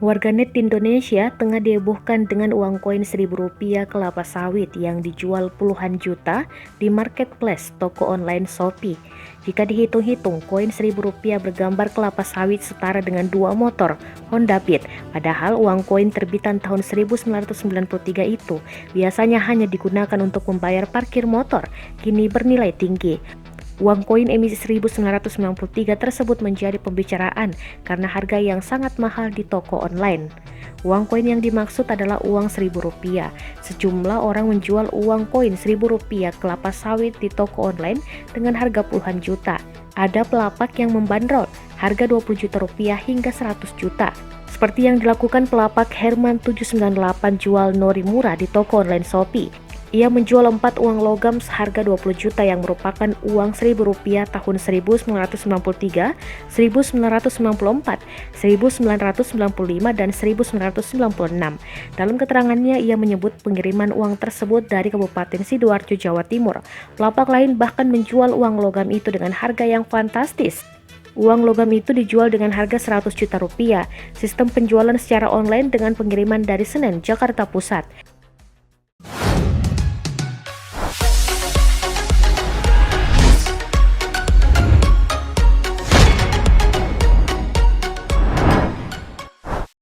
Warganet di Indonesia tengah dihebohkan dengan uang koin Rp1.000 kelapa sawit yang dijual puluhan juta di marketplace toko online Shopee. Jika dihitung-hitung, koin Rp1.000 bergambar kelapa sawit setara dengan 2 motor Honda Beat. Padahal uang koin terbitan tahun 1993 itu biasanya hanya digunakan untuk membayar parkir motor, kini bernilai tinggi. Uang koin emisi 1993 tersebut menjadi pembicaraan karena harga yang sangat mahal di toko online. Uang koin yang dimaksud adalah uang Rp1.000. Sejumlah orang menjual uang koin Rp1.000 kelapa sawit di toko online dengan harga puluhan juta. Ada pelapak yang membandrol harga Rp20 juta hingga Rp100 juta. Seperti yang dilakukan pelapak Herman 798 jual nori murah di toko online Shopee. Ia menjual 4 uang logam seharga 20 juta yang merupakan uang Rp1.000 tahun 1993, 1994, 1995, dan 1996. Dalam keterangannya, ia menyebut pengiriman uang tersebut dari Kabupaten Sidoarjo, Jawa Timur. Pelapak lain bahkan menjual uang logam itu dengan harga yang fantastis. Uang logam itu dijual dengan harga Rp100 juta. Sistem penjualan secara online dengan pengiriman dari Senen, Jakarta Pusat.